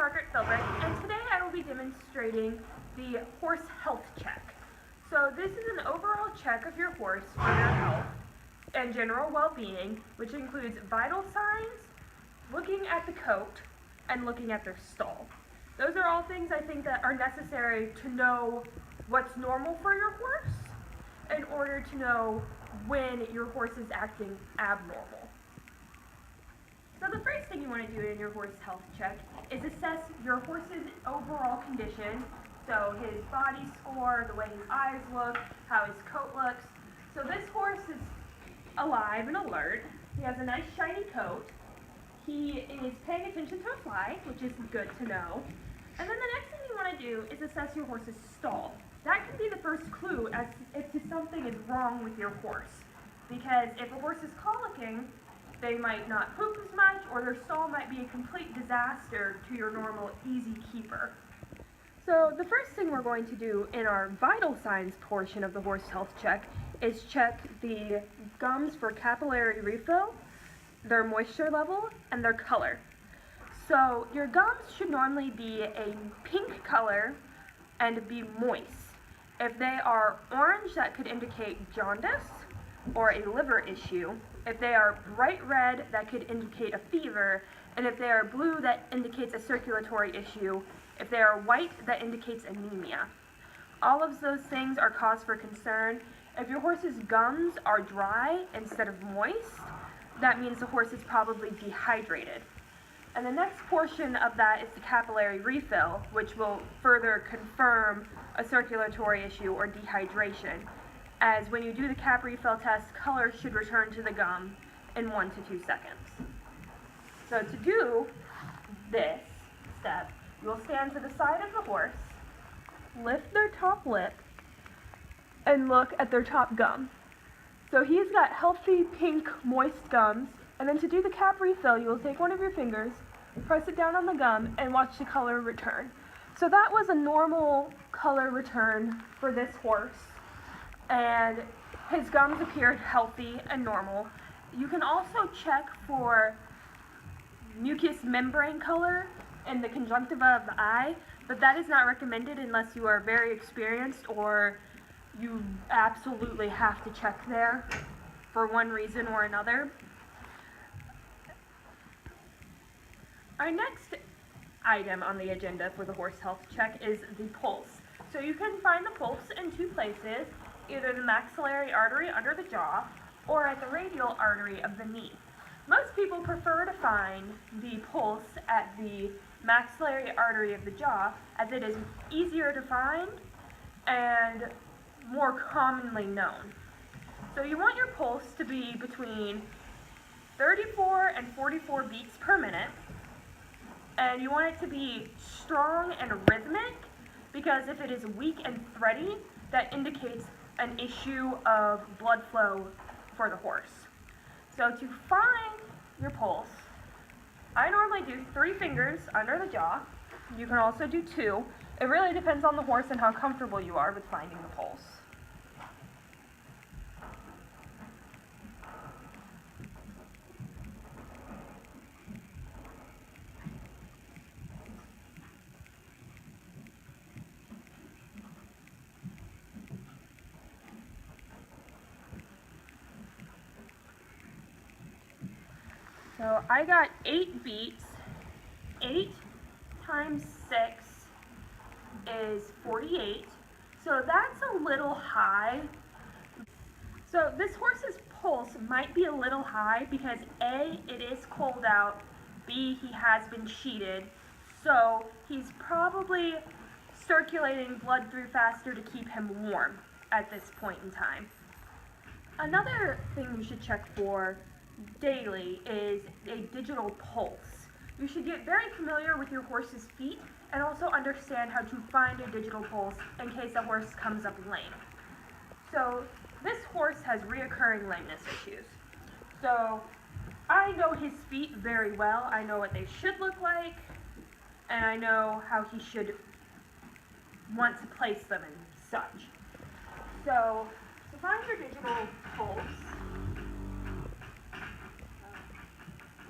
Margaret Philbrick, and today I will be demonstrating the horse health check. So this is an overall check of your horse for their health and general well-being, which includes vital signs, looking at the coat, and looking at their stall. Those are all things I think that are necessary to know what's normal for your horse in order to know when your horse is acting abnormal. So the first thing you want to do in your horse health check is assess your horse's overall condition. So his body score, the way his eyes look, how his coat looks. So this horse is alive and alert. He has a nice shiny coat. He is paying attention to a fly, which is good to know. And then the next thing you want to do is assess your horse's stall. That can be the first clue as if something is wrong with your horse. Because if a horse is colicking, they might not poop as much, or their stall might be a complete disaster to your normal easy keeper. So the first thing we're going to do in our vital signs portion of the horse health check is check the gums for capillary refill, their moisture level, and their color. So your gums should normally be a pink color and be moist. If they are orange, that could indicate jaundice or a liver issue. If they are bright red, that could indicate a fever. And if they are blue, that indicates a circulatory issue. If they are white, that indicates anemia. All of those things are cause for concern. If your horse's gums are dry instead of moist, that means the horse is probably dehydrated. And the next portion of that is the capillary refill, which will further confirm a circulatory issue or dehydration. As when you do the cap refill test, color should return to the gum in 1 to 2 seconds. So to do this step, you will stand to the side of the horse, lift their top lip, and look at their top gum. So he's got healthy pink moist gums, and then to do the cap refill, you will take one of your fingers, press it down on the gum, and watch the color return. So that was a normal color return for this horse, and his gums appeared healthy and normal. You can also check for mucous membrane color in the conjunctiva of the eye, but that is not recommended unless you are very experienced or you absolutely have to check there for one reason or another. Our next item on the agenda for the horse health check is the pulse. So you can find the pulse in two places, either the maxillary artery under the jaw or at the radial artery of the knee. Most people prefer to find the pulse at the maxillary artery of the jaw, as it is easier to find and more commonly known. So you want your pulse to be between 34 and 44 beats per minute, and you want it to be strong and rhythmic, because if it is weak and thready, that indicates an issue of blood flow for the horse. So to find your pulse, I normally do 3 fingers under the jaw. You can also do 2. It really depends on the horse and how comfortable you are with finding the pulse. So I got 8 beats. 8 times 6 is 48. So that's a little high. So this horse's pulse might be a little high because A, it is cold out, B, he has been sheeted, so he's probably circulating blood through faster to keep him warm at this point in time. Another thing you should check for daily is a digital pulse. You should get very familiar with your horse's feet and also understand how to find a digital pulse in case a horse comes up lame. So this horse has reoccurring lameness issues. So I know his feet very well. I know what they should look like, and I know how he should want to place them and such. So to find your digital pulse,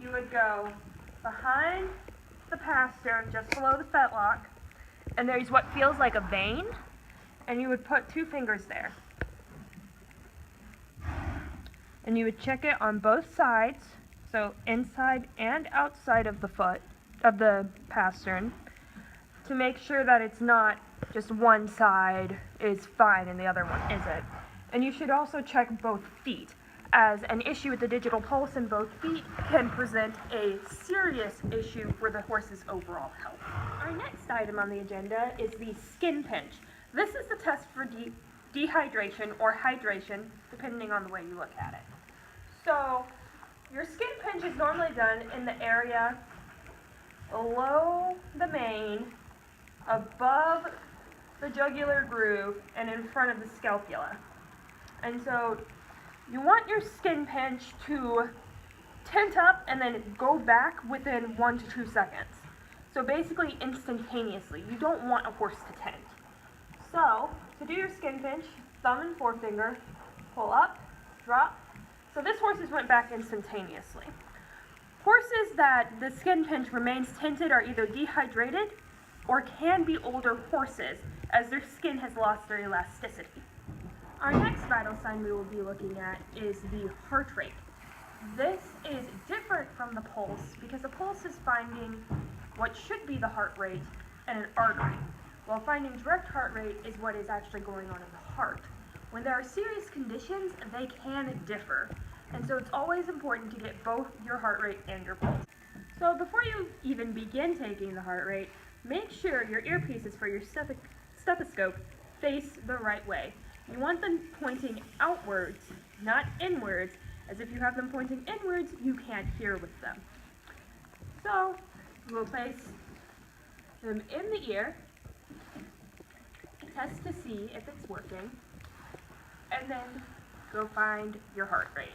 you would go behind the paddle pastern just below the fetlock, and there's what feels like a vein, and you would put 2 fingers there. And you would check it on both sides, so inside and outside of the foot, of the pastern, to make sure that it's not just one side is fine and the other one isn't. And you should also check both feet, as an issue with the digital pulse in both feet can present a serious issue for the horse's overall health. Our next item on the agenda is the skin pinch. This is the test for dehydration or hydration, depending on the way you look at it. So, your skin pinch is normally done in the area below the mane, above the jugular groove, and in front of the scapula. And so, you want your skin pinch to tent up and then go back within 1 to 2 seconds. So basically instantaneously. You don't want a horse to tent. So, to do your skin pinch, thumb and forefinger, pull up, drop. So this horse's went back instantaneously. Horses that the skin pinch remains tinted are either dehydrated or can be older horses, as their skin has lost their elasticity. Our next vital sign we will be looking at is the heart rate. This is different from the pulse because the pulse is finding what should be the heart rate in an artery, while finding direct heart rate is what is actually going on in the heart. When there are serious conditions, they can differ, and so it's always important to get both your heart rate and your pulse. So before you even begin taking the heart rate, make sure your earpieces for your stethoscope face the right way. You want them pointing outwards, not inwards, as if you have them pointing inwards, you can't hear with them. So, we'll place them in the ear, test to see if it's working, and then go find your heart rate.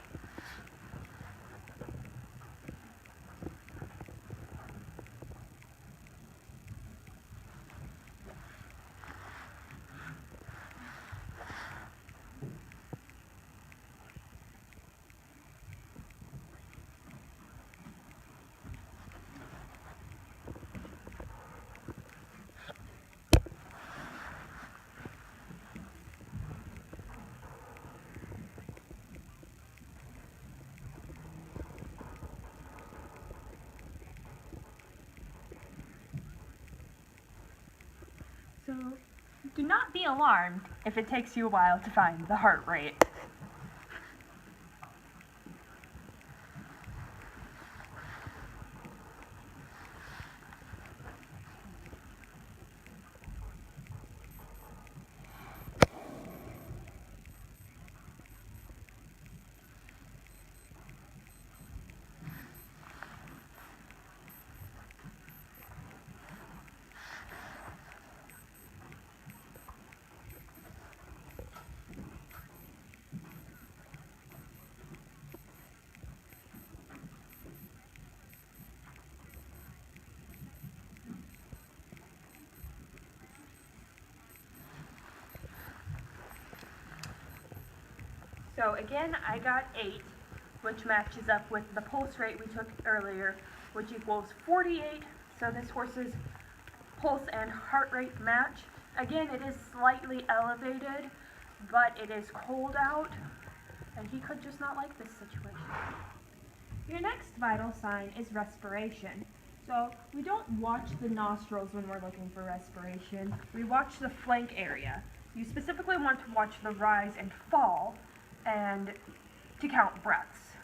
So, do not be alarmed if it takes you a while to find the heart rate. So again, I got 8, which matches up with the pulse rate we took earlier, which equals 48. So this horse's pulse and heart rate match. Again, it is slightly elevated, but it is cold out, and he could just not like this situation. Your next vital sign is respiration. So we don't watch the nostrils when we're looking for respiration. We watch the flank area. You specifically want to watch the rise and fall and to count breaths.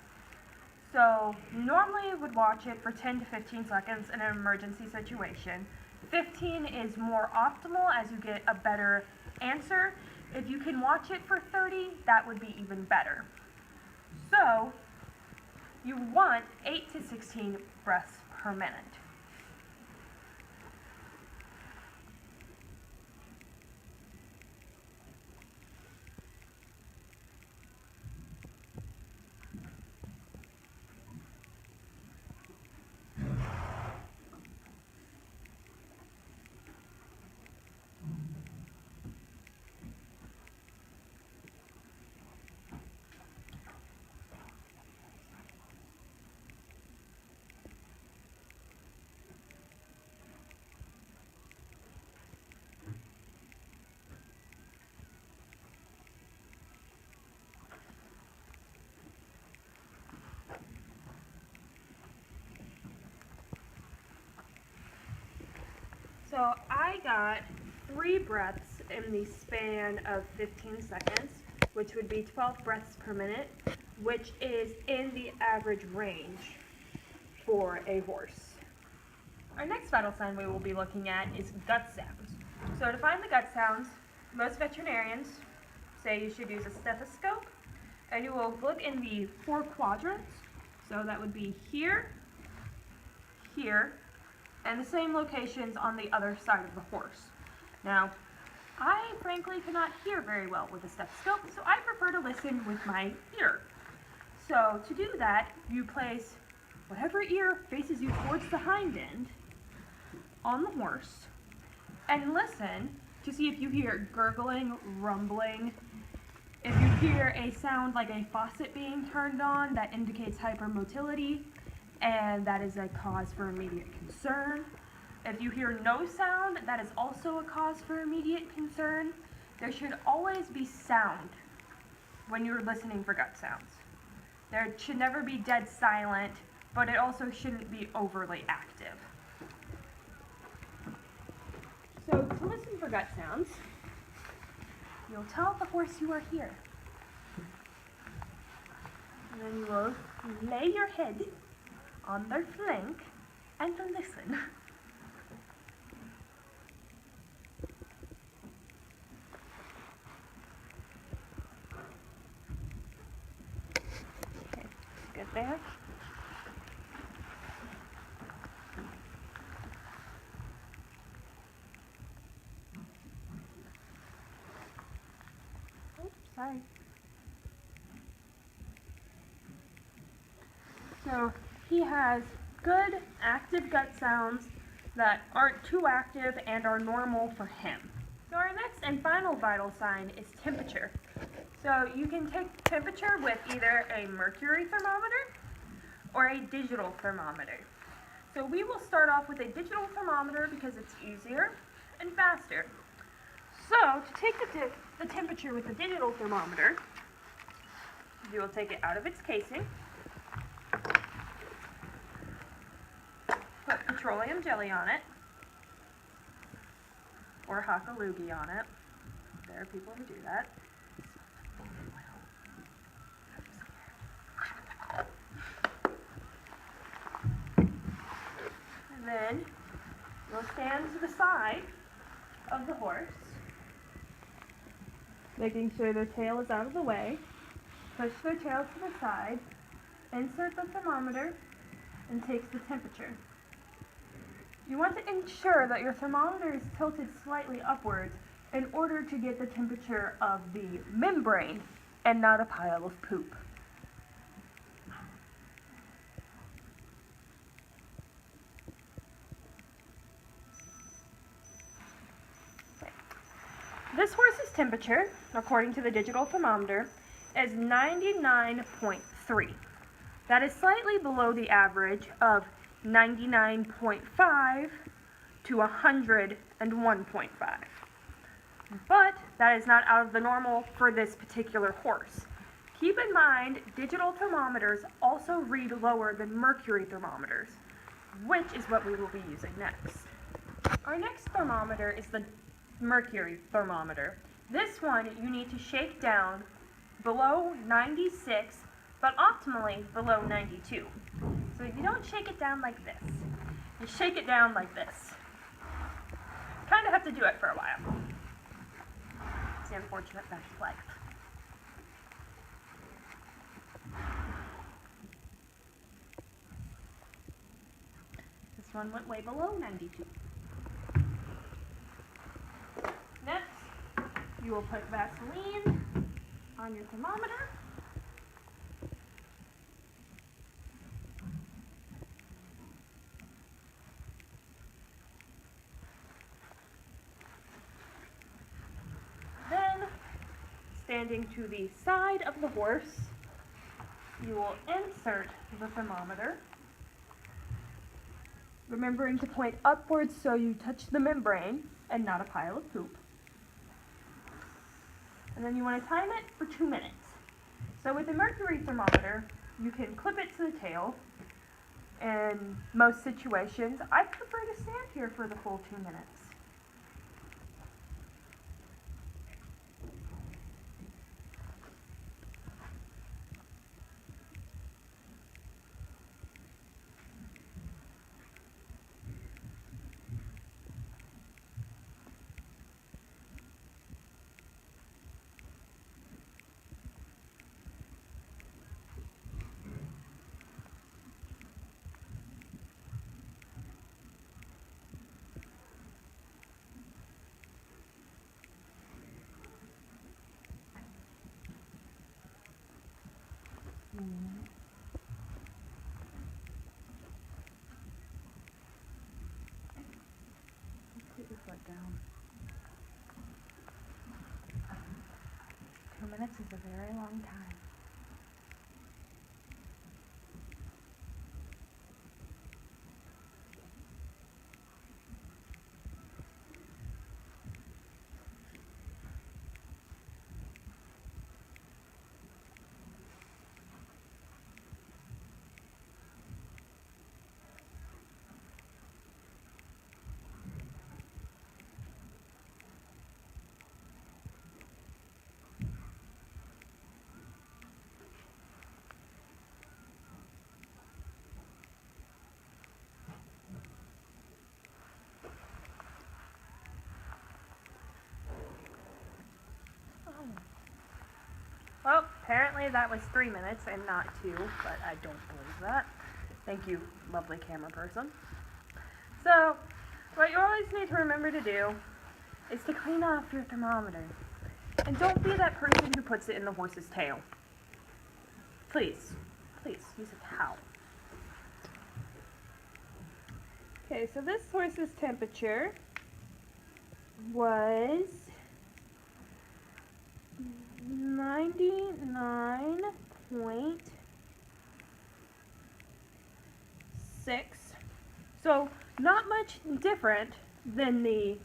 So normally you would watch it for 10 to 15 seconds in an emergency situation. 15 is more optimal as you get a better answer. If you can watch it for 30, that would be even better. So you want 8 to 16 breaths per minute. So I got 3 breaths in the span of 15 seconds, which would be 12 breaths per minute, which is in the average range for a horse. Our next vital sign we will be looking at is gut sounds. So to find the gut sounds, most veterinarians say you should use a stethoscope, and you will look in the 4 quadrants. So that would be here, here, and the same locations on the other side of the horse. Now, I frankly cannot hear very well with a stethoscope, so I prefer to listen with my ear. So to do that, you place whatever ear faces you towards the hind end on the horse and listen to see if you hear gurgling, rumbling. If you hear a sound like a faucet being turned on, that indicates hypermotility, and that is a cause for immediate concern. If you hear no sound, that is also a cause for immediate concern. There should always be sound when you're listening for gut sounds. There should never be dead silent, but it also shouldn't be overly active. So to listen for gut sounds, you'll tell the horse you are here. And then you will lay your head on their flank and listen. Okay, good there. Sorry. So he has good active gut sounds that aren't too active and are normal for him. So our next and final vital sign is temperature. So you can take temperature with either a mercury thermometer or a digital thermometer. So we will start off with a digital thermometer because it's easier and faster. So to take the temperature with the digital thermometer, you will take it out of its casing, put petroleum jelly on it, or Hockaloogie on it. There are people who do that. And then you'll stand to the side of the horse, making sure their tail is out of the way. Push their tail to the side, insert the thermometer, and takes the temperature. You want to ensure that your thermometer is tilted slightly upwards in order to get the temperature of the membrane and not a pile of poop. This horse's temperature, according to the digital thermometer, is 99.3. That is slightly below the average of 99.5 to 101.5. But that is not out of the normal for this particular horse. Keep in mind, digital thermometers also read lower than mercury thermometers, which is what we will be using next. Our next thermometer is the mercury thermometer. This one you need to shake down below 96, but optimally below 92. So you don't shake it down like this. You shake it down like this. Kind of have to do it for a while. It's the unfortunate fact of life. This one went way below 92. Next, you will put Vaseline on your thermometer. Then, standing to the side of the horse, you will insert the thermometer, remembering to point upwards so you touch the membrane and not a pile of poop. And then you want to time it for 2 minutes. So with the mercury thermometer, you can clip it to the tail, In most situations, I prefer to stand here for the full 2 minutes. Put your foot down. 2 minutes is a very long time. Well, apparently that was 3 minutes and not 2, but I don't believe that. Thank you, lovely camera person. So, what you always need to remember to do is to clean off your thermometer. And don't be that person who puts it in the horse's tail. Please, please, use a towel. Okay, so this horse's temperature was 99.6. So not much different than the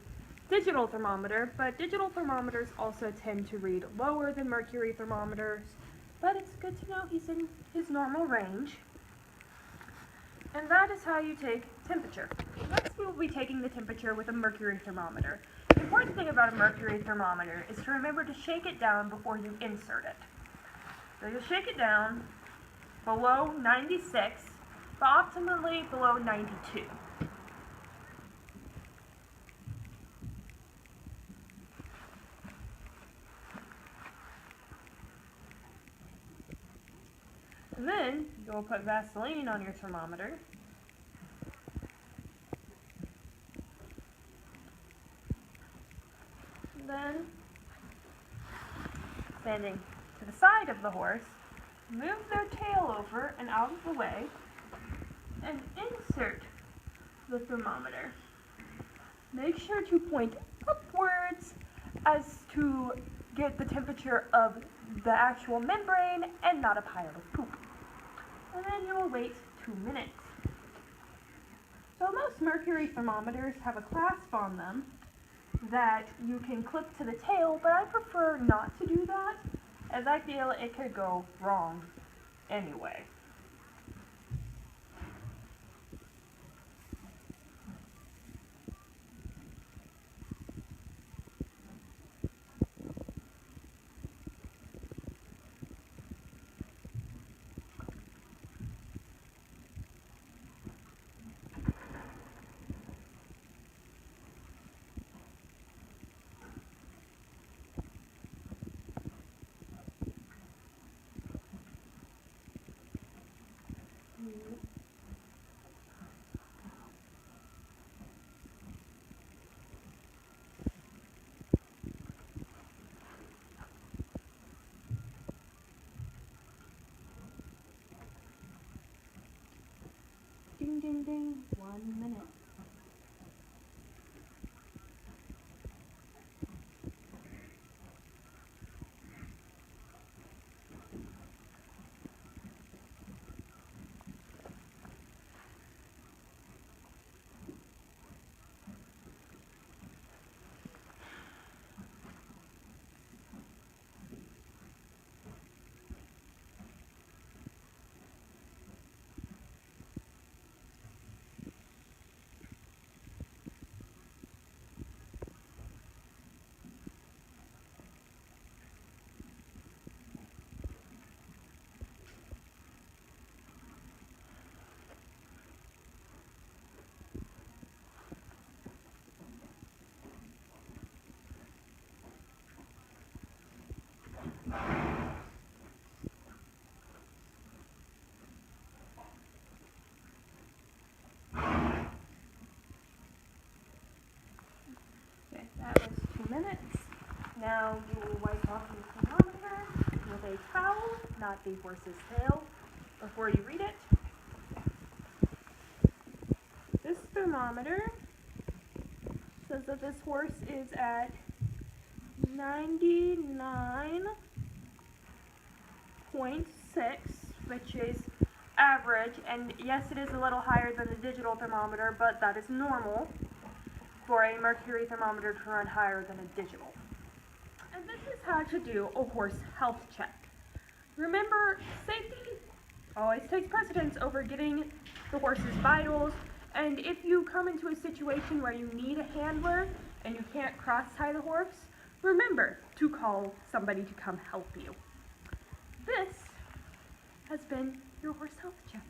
digital thermometer, but digital thermometers also tend to read lower than mercury thermometers, but it's good to know he's in his normal range. And that is how you take temperature. Next we will be taking the temperature with a mercury thermometer. The important thing about a mercury thermometer is to remember to shake it down before you insert it. So you'll shake it down below 96, but optimally below 92. And then you'll put Vaseline on your thermometer. And then, standing to the side of the horse, move their tail over and out of the way, and insert the thermometer. Make sure to point upwards as to get the temperature of the actual membrane and not a pile of poop. And then you will wait 2 minutes. So most mercury thermometers have a clasp on them that you can clip to the tail, but I prefer not to do that, as I feel it could go wrong anyway. Ding ding ding, 1 minute. That was 2 minutes. Now you will wipe off your thermometer with a towel, not the horse's tail, before you read it. This thermometer says that this horse is at 99.6, which is average, and yes, it is a little higher than the digital thermometer, but that is normal for a mercury thermometer to run higher than a digital. And this is how to do a horse health check. Remember, safety always takes precedence over getting the horse's vitals, and if you come into a situation where you need a handler and you can't cross-tie the horse, remember to call somebody to come help you. This has been your horse health check.